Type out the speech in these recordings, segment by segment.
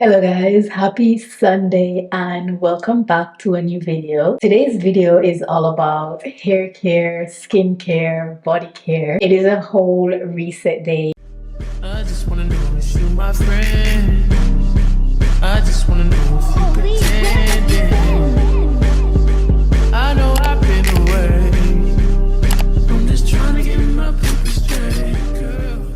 Hello guys, happy Sunday and welcome back to a new video. Today's video is all about hair care, skin care, body care. It is a whole reset day. I just wanna know if you my friend. I just wanna know if you pretending. I know I've been away. I'm just trying to get my paper straight, girl.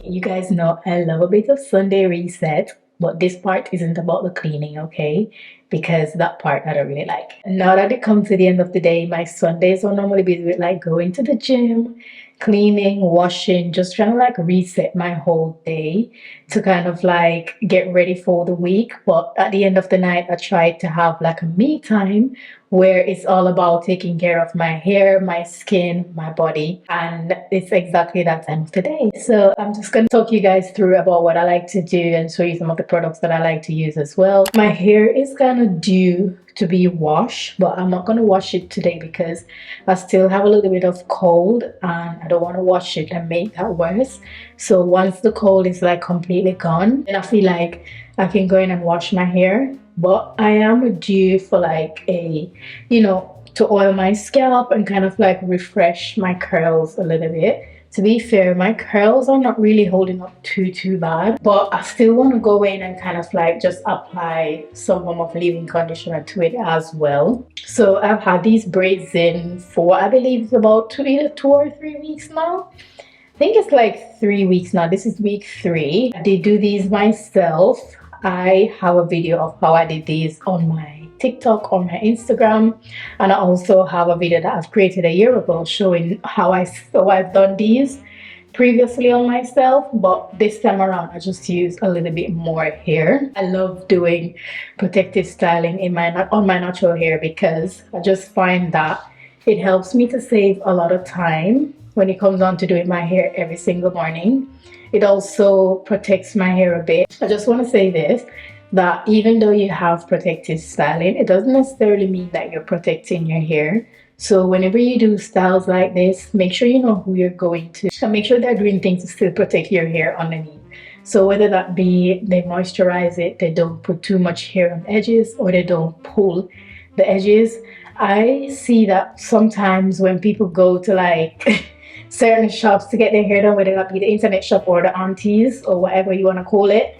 You guys know I love a bit of Sunday reset, but this part isn't about the cleaning, okay? Because that part I don't really like. Now that it comes to the end of the day, my Sundays are normally busy with like going to the gym, cleaning, washing, just trying to like reset my whole day to kind of like get ready for the week. But at the end of the night, I try to have like a me time where it's all about taking care of my hair, my skin, my body, and it's exactly that time of the day. So I'm just going to talk you guys through about what I like to do and show you some of the products that I like to use as well. My hair is kind of due to be washed, but I'm not going to wash it today because I still have a little bit of cold and I don't want to wash it and make that worse. So once the cold is like completely gone, then I feel like I can go in and wash my hair. But I am due for like a, to oil my scalp and kind of like refresh my curls a little bit. To be fair, my curls are not really holding up too bad, but I still want to go in and kind of like just apply some form of leave-in conditioner to it as well. So I've had these braids in for, I believe it's about either 2 or 3 weeks now. I think it's like 3 weeks now. This is week 3. I did do these myself. I have a video of how I did these on my TikTok, on my Instagram, and I also have a video that I've created a year ago showing how I've done these previously on myself, but this time around I just use a little bit more hair. I love doing protective styling on my natural hair because I just find that it helps me to save a lot of time when it comes on to doing my hair every single morning. It also protects my hair a bit. I just want to say this, that even though you have protective styling, it doesn't necessarily mean that you're protecting your hair. So whenever you do styles like this, make sure you know who you're going to and make sure they're doing things to still protect your hair underneath. So whether that be they moisturize it, they don't put too much hair on the edges, or they don't pull the edges. I see that sometimes when people go to like certain shops to get their hair done, whether that be the internet shop or the aunties or whatever you want to call it,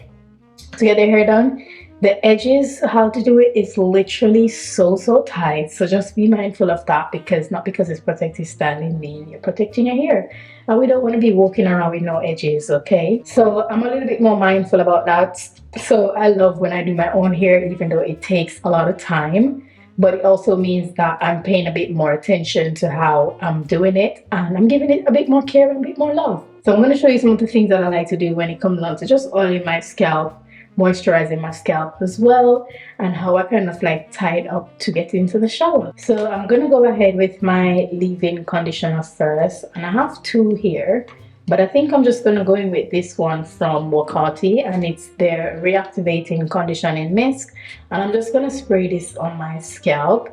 to get their hair done, the edges, how to do it is literally so tight. So just be mindful of that, because not because it's protective styling mean you're protecting your hair, and we don't want to be walking around with no edges, okay? So I'm a little bit more mindful about that. So I love when I do my own hair, even though it takes a lot of time, but it also means that I'm paying a bit more attention to how I'm doing it, and I'm giving it a bit more care and a bit more love. So I'm going to show you some of the things that I like to do when it comes down to just oiling my scalp, moisturizing my scalp as well, and how I kind of like tie it up to get into the shower. So I'm going to go ahead with my leave-in conditioner first, and I have 2 here. But I think I'm just going to go in with this one from Wakati, and it's their reactivating conditioning mist, and I'm just going to spray this on my scalp.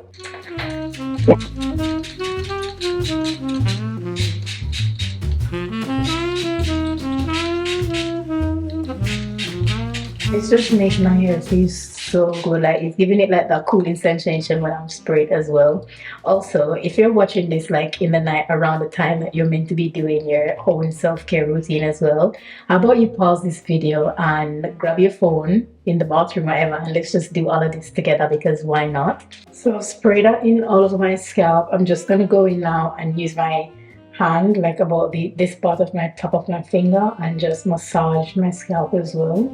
It's just making my hair feel so good, like it's giving it like that cooling sensation when I'm sprayed as well. Also, if you're watching this like in the night around the time that you're meant to be doing your own self-care routine as well, how about you pause this video and grab your phone in the bathroom or whatever, and let's just do all of this together, because why not? So I've sprayed that in all over my scalp. I'm just gonna go in now and use my hand like about this part of my top of my finger and just massage my scalp as well.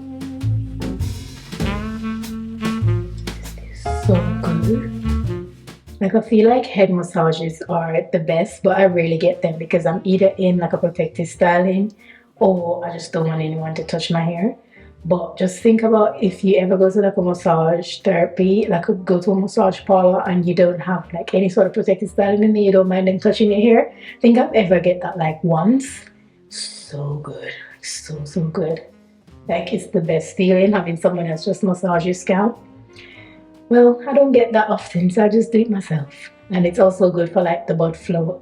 So good. Like I feel like head massages are the best, but I rarely get them because I'm either in like a protective styling or I just don't want anyone to touch my hair. But just think about if you ever go to like a massage therapy, like go to a massage parlor and you don't have like any sort of protective styling in there, you don't mind them touching your hair. I think I've ever get that like once. So good, so good. Like it's the best feeling having someone else just massage your scalp. Well, I don't get that often, so I just do it myself. And it's also good for like the blood flow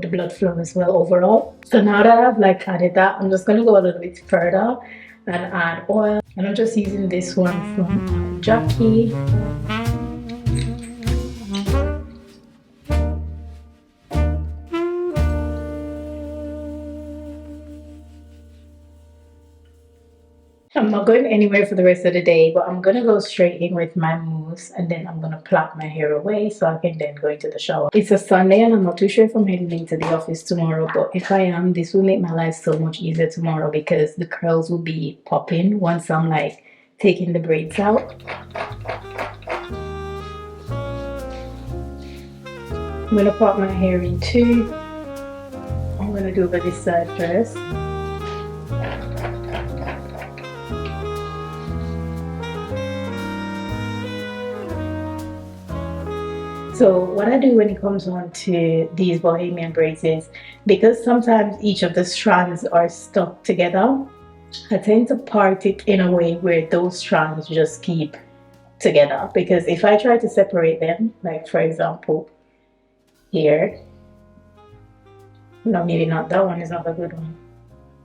as well overall. So now that I've like added that, I'm just gonna go a little bit further and add oil. And I'm just using this one from Jackie. I'm not going anywhere for the rest of the day, but I'm gonna go straight in with my mousse and then I'm gonna plait my hair away so I can then go into the shower. It's a Sunday and I'm not too sure if I'm heading into the office tomorrow, but if I am, this will make my life so much easier tomorrow because the curls will be popping once I'm like taking the braids out. I'm gonna pop my hair in too. I'm gonna do over this side first. So what I do when it comes on to these bohemian braids is, because sometimes each of the strands are stuck together, I tend to part it in a way where those strands just keep together. Because if I try to separate them, like for example, here, no, maybe not, that one is not a good one.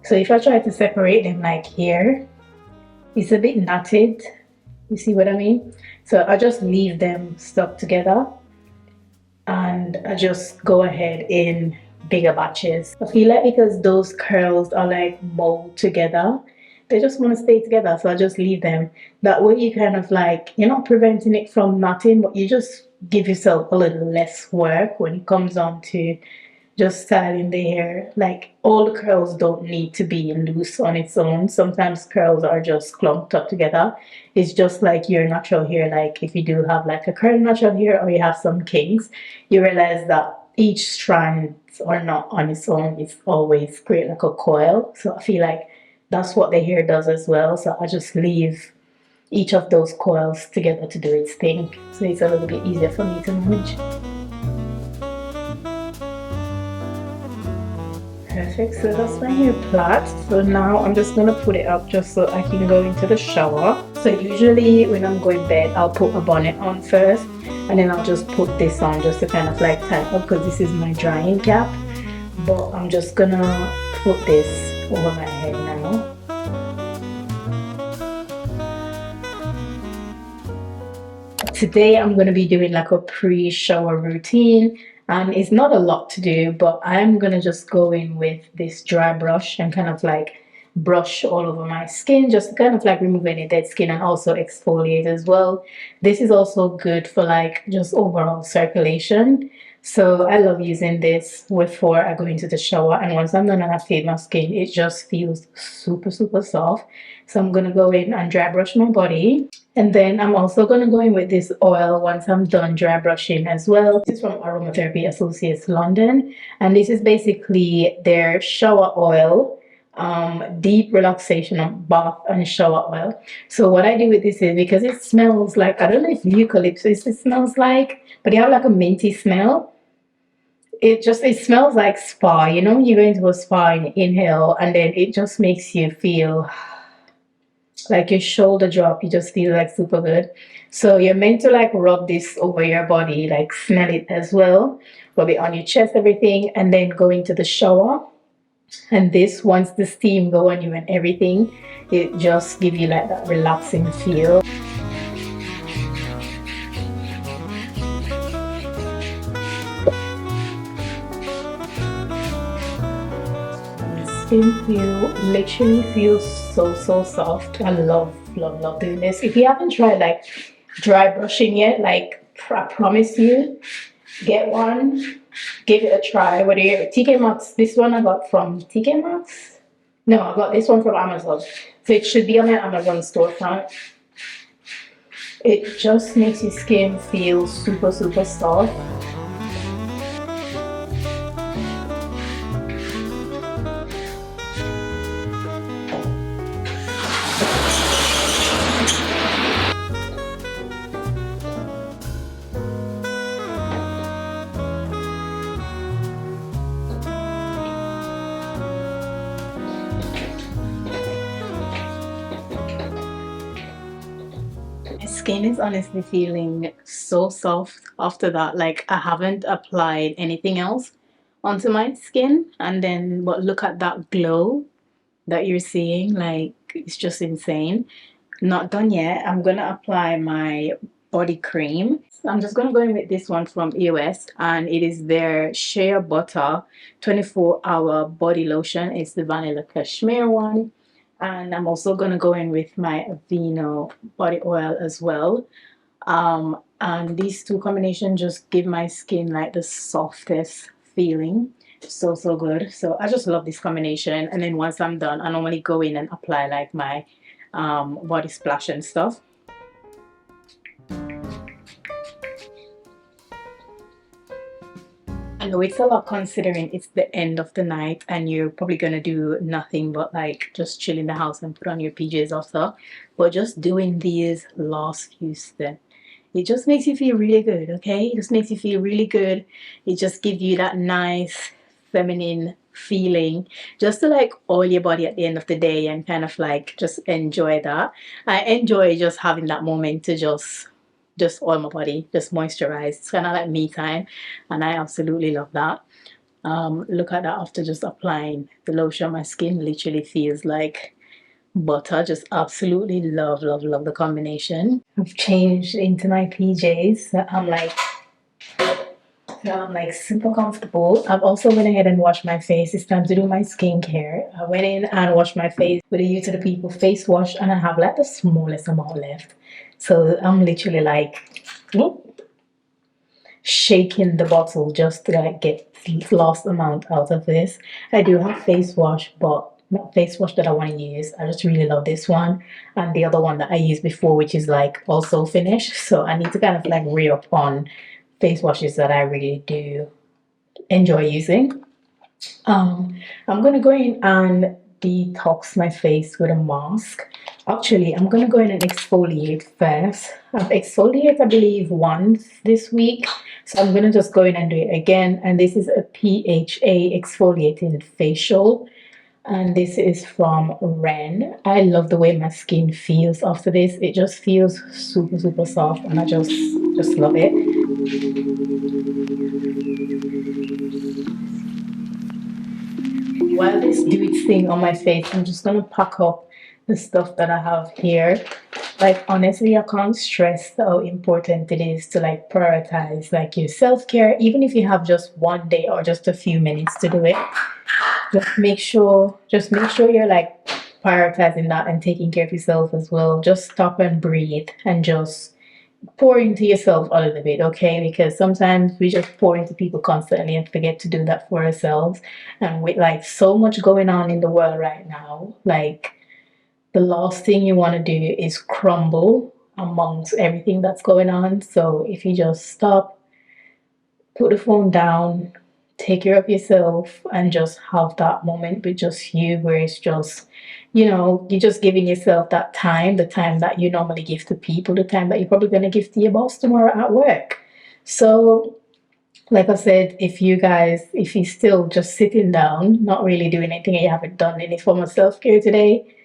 So if I try to separate them like here, it's a bit knotted. You see what I mean? So I just leave them stuck together and I just go ahead in bigger batches. I feel like because those curls are like mold together, they just want to stay together, so I just leave them. That way you kind of like, you're not preventing it from knotting, but you just give yourself a little less work when it comes on to just styling the hair. Like all the curls don't need to be loose on its own. Sometimes curls are just clumped up together. It's just like your natural hair. Like if you do have like a curly natural hair or you have some kinks, you realize that each strand or not on its own is always create like a coil. So I feel like that's what the hair does as well. So I just leave each of those coils together to do its thing. So it's a little bit easier for me to manage. Perfect, so that's my hair plait. So now I'm just gonna put it up just so I can go into the shower. So usually when I'm going to bed, I'll put a bonnet on first and then I'll just put this on just to kind of like tie up because this is my drying cap. But I'm just gonna put this over my head now. Today I'm going to be doing like a pre-shower routine and it's not a lot to do, but I'm going to just go in with this dry brush and kind of like brush all over my skin just to kind of like remove any dead skin and also exfoliate as well. This is also good for like just overall circulation. So I love using this before I go into the shower, and once I'm done and I fade my skin, it just feels super soft. So I'm gonna go in and dry brush my body, and then I'm also gonna go in with this oil once I'm done dry brushing as well. This is from Aromatherapy Associates London, and this is basically their shower oil, deep relaxation bath and shower oil. So what I do with this is, because it smells like, I don't know if eucalyptus it smells like, but you have like a minty smell. It smells like spa, you know, you go into a spa and inhale and then it just makes you feel like your shoulder drop. You just feel like super good. So you're meant to like rub this over your body, like smell it as well, rub it on your chest, everything, and then go into the shower. And this, once the steam go on you and everything, it just give you like that relaxing feel. Feel literally feels so soft. I love doing this. If you haven't tried like dry brushing yet, like I promise you, get one, give it a try. Whether you're TK Maxx, this one I got from TK Maxx. No, I got this one from Amazon. So it should be on my Amazon storefront. It just makes your skin feel super soft. My skin is honestly feeling so soft after that. Like I haven't applied anything else onto my skin, and then but look at that glow that you're seeing. Like it's just insane. Not done yet. I'm gonna apply my body cream. I'm just gonna go in with this one from EOS, and it is their Shea Butter 24-hour body lotion. It's the vanilla cashmere one. And I'm also gonna go in with my Aveeno body oil as well. And these two combinations just give my skin like the softest feeling. So good. So I just love this combination. And then once I'm done, I normally go in and apply like my body splash and stuff. I know it's a lot considering it's the end of the night and you're probably gonna do nothing but like just chill in the house and put on your PJs or stuff. But just doing these last few steps, it just makes you feel really good, okay? It just makes you feel really good. It just gives you that nice feminine feeling just to like oil your body at the end of the day and kind of like just enjoy that. I enjoy just having that moment to just oil my body, just moisturize. It's kind of like me time, and I absolutely love that. Look at that, after just applying the lotion, my skin literally feels like butter. Just absolutely love the combination. I've changed into my PJs, so I'm like super comfortable. I've also went ahead and washed my face. It's time to do my skincare. I went in and washed my face with a You to the People face wash, and I have like the smallest amount left. So I'm literally like shaking the bottle just to like get the last amount out of this. I do have face wash, but not face wash that I want to use. I just really love this one and the other one that I used before, which is like also finished. So I need to kind of like re-up on face washes that I really do enjoy using. I'm gonna go in and detox my face with a mask. Actually, I'm gonna go in and exfoliate first. I've exfoliated, I believe, once this week, so I'm gonna just go in and do it again. And this is a PHA exfoliating facial, and this is from Ren. I love the way my skin feels after this. It just feels super soft, and I just love it. While this do its thing on my face, I'm just gonna pack up the stuff that I have here. Like honestly, I can't stress how important it is to like prioritize like your self-care, even if you have just one day or just a few minutes to do it. Just make sure you're like prioritizing that and taking care of yourself as well. Just stop and breathe and just pour into yourself a little bit, okay? Because sometimes we just pour into people constantly and forget to do that for ourselves. And with like so much going on in the world right now, like the last thing you want to do is crumble amongst everything that's going on. So if you just stop, put the phone down, take care of yourself, and just have that moment with just you where it's just, you're just giving yourself that time, the time that you normally give to people, the time that you're probably going to give to your boss tomorrow at work. So, like I said, if you're still just sitting down, not really doing anything, and you haven't done any form of self care today,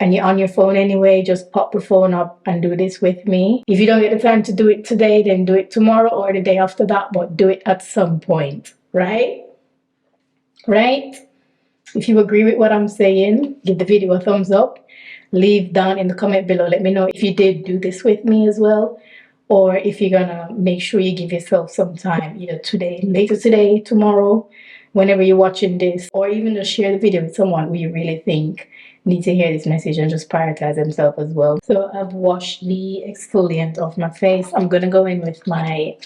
and you're on your phone anyway, just pop the phone up and do this with me. If you don't get the time to do it today, then do it tomorrow or the day after that, but do it at some point, right? Right? If you agree with what I'm saying, give the video a thumbs up. Leave down in the comment below. Let me know if you did do this with me as well, or if you're gonna make sure you give yourself some time, either today, later today, tomorrow, whenever you're watching this, or even just share the video with someone who you really think need to hear this message and just prioritize themselves as well. So I've washed the exfoliant off my face. I'm gonna go in with my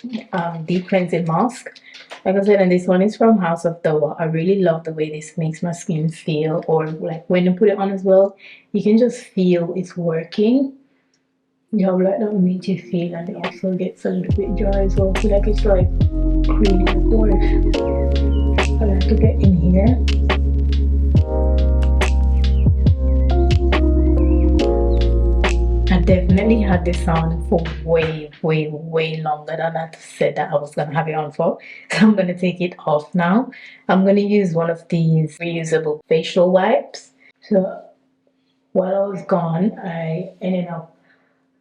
deep cleansing mask. Like I said, and this one is from House of Dawa. I really love the way this makes my skin feel, or like when you put it on as well, you can just feel it's working. You have like that makes you feel, and it also gets a little bit dry as well. I feel like it's like cleaning the pores. I like to get in here. I definitely had this on for way longer than I said that I was gonna have it on for. So I'm gonna take it off now. I'm gonna use one of these reusable facial wipes. So while I was gone, I ended up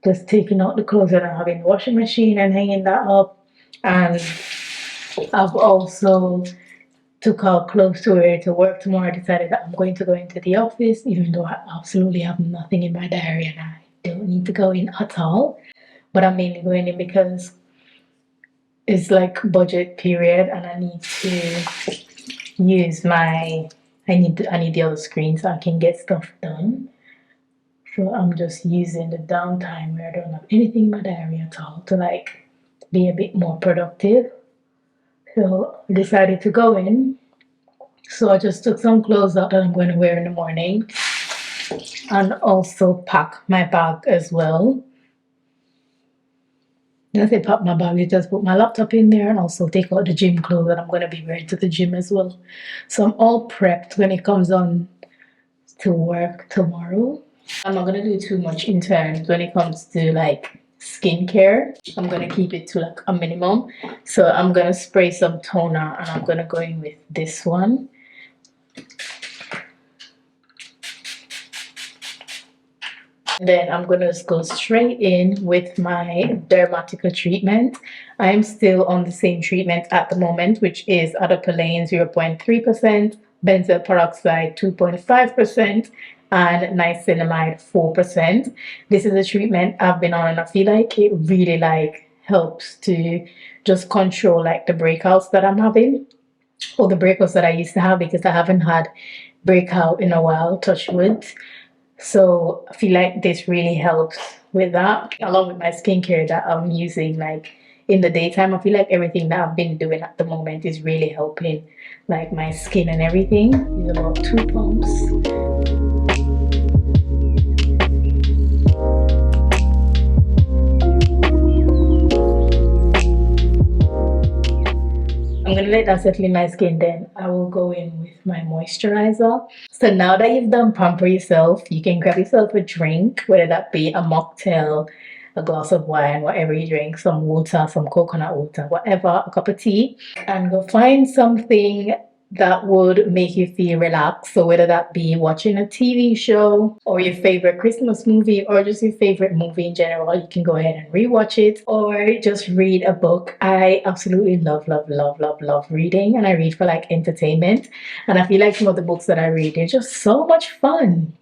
just taking out the clothes that I have in the washing machine and hanging that up. And I've also took out clothes to wear to work tomorrow. I decided that I'm going to go into the office, even though I absolutely have nothing in my diary, and I don't need to go in at all. But I'm mainly going in because it's like budget period and I need to use my I need the other screen so I can get stuff done. So I'm just using the downtime where I don't have anything in my diary at all to like be a bit more productive. So I decided to go in. So I just took some clothes out that I'm going to wear in the morning and also pack my bag as well. When I say pack my bag, I just put my laptop in there and also take out the gym clothes that I'm going to be wearing to the gym as well. So I'm all prepped when it comes on to work tomorrow. I'm not going to do too much in terms when it comes to like skincare. I'm going to keep it to like a minimum. So I'm going to spray some toner and I'm going to go in with this one. Then I'm going to go straight in with my Dermatica treatment. I'm still on the same treatment at the moment, which is adapalene 0.3%, benzoyl peroxide 2.5%, and niacinamide 4%. This is a treatment I've been on and I feel like it really like helps to just control like the breakouts that I'm having or the breakouts that I used to have because I haven't had breakout in a while, touch wood. So I feel like this really helps with that, along with my skincare that I'm using like in the daytime. I feel like everything that I've been doing at the moment is really helping like my skin and everything. These are about 2 pumps. I'm gonna let that settle in my skin, then I will go in with my moisturizer. So now that you've done pamper yourself, you can grab yourself a drink, whether that be a mocktail, a glass of wine, whatever you drink, some water, some coconut water, whatever, a cup of tea, and go find something that would make you feel relaxed. So whether that be watching a TV show or your favorite Christmas movie or just your favorite movie in general, you can go ahead and rewatch it or just read a book. I absolutely love reading, and I read for like entertainment. And I feel like some of the books that I read, they're just so much fun.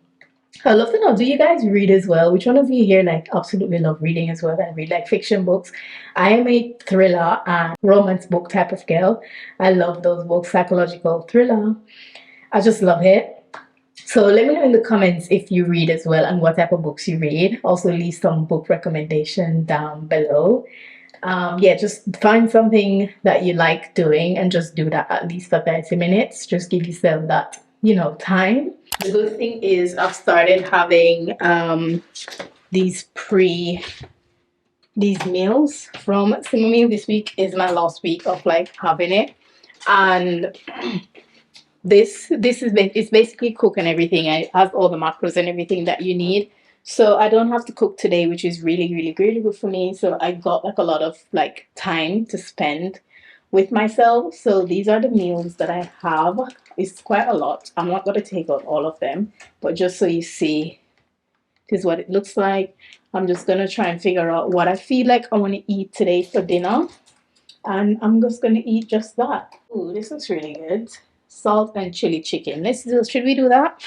I love to know, do you guys read as well? Which one of you here like absolutely love reading as well and read like fiction books? I am a thriller and romance book type of girl. I love those books, psychological thriller. I just love it. So let me know in the comments if you read as well and what type of books you read. Also leave some book recommendation down below. Yeah, just find something that you like doing and just do that at least for 30 minutes. Just give yourself that, time. The good thing is I've started having these these meals from Simmer. This week is my last week of like having it, and this is it's basically cook and everything, and it has all the macros and everything that you need. So I don't have to cook today, which is really good for me. So I got like a lot of like time to spend with myself. So these are the meals that I have. It's quite a lot. I'm not going to take out all of them, but just so you see, this is what it looks like. I'm just going to try and figure out what I feel like I want to eat today for dinner. And I'm just going to eat just that. Ooh, this looks really good. Salt and chili chicken. Let's do, should we do that?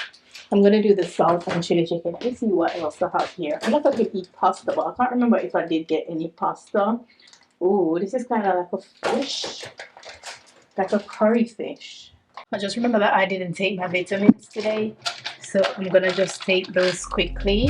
I'm going to do the salt and chili chicken. Let's see what else I have here. I don't know if I could eat pasta, but I can't remember if I did get any pasta. Ooh, this is kind of like a fish, like a curry fish. I just remember that I didn't take my vitamins today, so I'm gonna just take those quickly.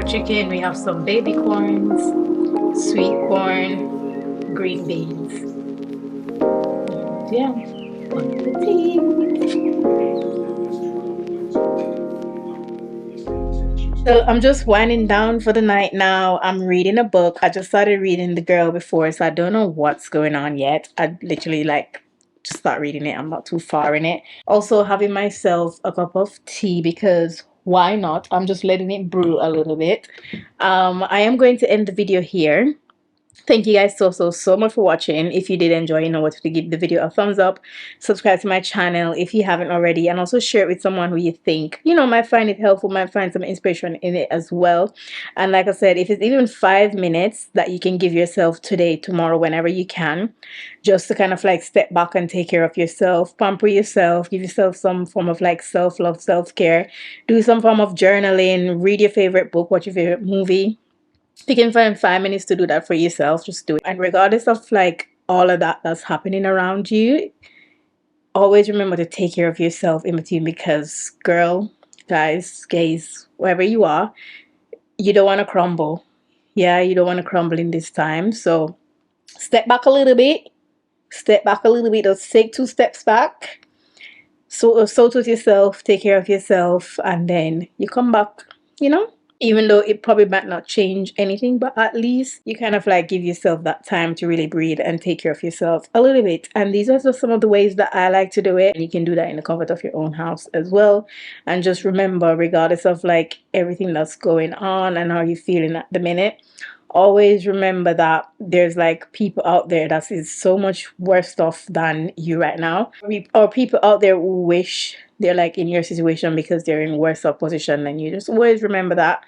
Chicken, we have some baby corns, sweet corn, green beans. Yeah, bon appetit. So I'm just winding down for the night now. I'm reading a book. I just started reading The Girl before, so I don't know what's going on yet. I literally like just start reading it. I'm not too far in it. Also having myself a cup of tea because why not? I'm just letting it brew a little bit. I am going to end the video here. Thank you guys so much for watching. If you did enjoy, you know what to give the video a thumbs up, subscribe to my channel if you haven't already, and also share it with someone who you think, you know, might find it helpful, might find some inspiration in it as well. And like I said, if it's even 5 minutes that you can give yourself today, tomorrow, whenever you can, just to kind of like step back and take care of yourself, pamper yourself, give yourself some form of like self-love, self-care, do some form of journaling, read your favorite book, watch your favorite movie. If you can find 5 minutes to do that for yourself, just do it. And regardless of like all of that that's happening around you, always remember to take care of yourself in between, because girl, guys, gays, wherever you are, you don't want to crumble. Yeah, you don't want to crumble in this time. So step back a little bit. Step back a little bit. Just take 2 steps back. Sort with yourself, take care of yourself, and then you come back, you know? Even though it probably might not change anything, but at least you kind of like give yourself that time to really breathe and take care of yourself a little bit. And these are just some of the ways that I like to do it. And you can do that in the comfort of your own house as well. And just remember, regardless of like everything that's going on and how you're feeling at the minute, always remember that there's like people out there that is so much worse off than you right now, or people out there who wish they're like in your situation because they're in worse off position than you. Just always remember that.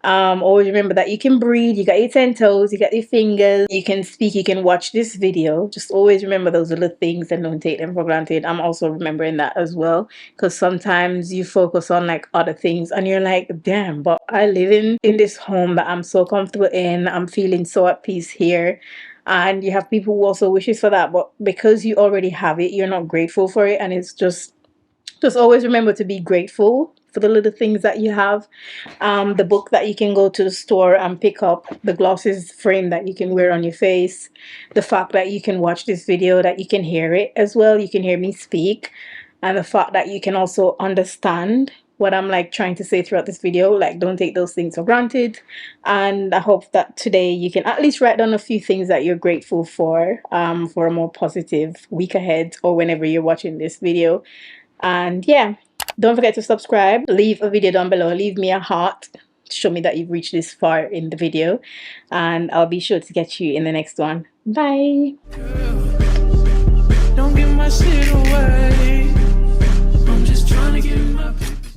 Always remember that you can breathe, you got your 10 toes, you got your fingers, you can speak, you can watch this video. Just always remember those little things and don't take them for granted. I'm also remembering that as well, because sometimes you focus on like other things and you're like, damn, but I live in this home that I'm so comfortable in, I'm feeling so at peace here. And you have people who also wishes for that, but because you already have it, you're not grateful for it. And it's just always remember to be grateful for the little things that you have. The book that you can go to the store and pick up, the glasses frame that you can wear on your face, the fact that you can watch this video, that you can hear it as well, you can hear me speak, and the fact that you can also understand what I'm like trying to say throughout this video. Like, don't take those things for granted. And I hope that today you can at least write down a few things that you're grateful for a more positive week ahead, or whenever you're watching this video. And yeah, don't forget to subscribe, leave a video down below, leave me a heart to show me that you've reached this far in the video, and I'll be sure to get you in the next one. Bye. Don't give my shit away.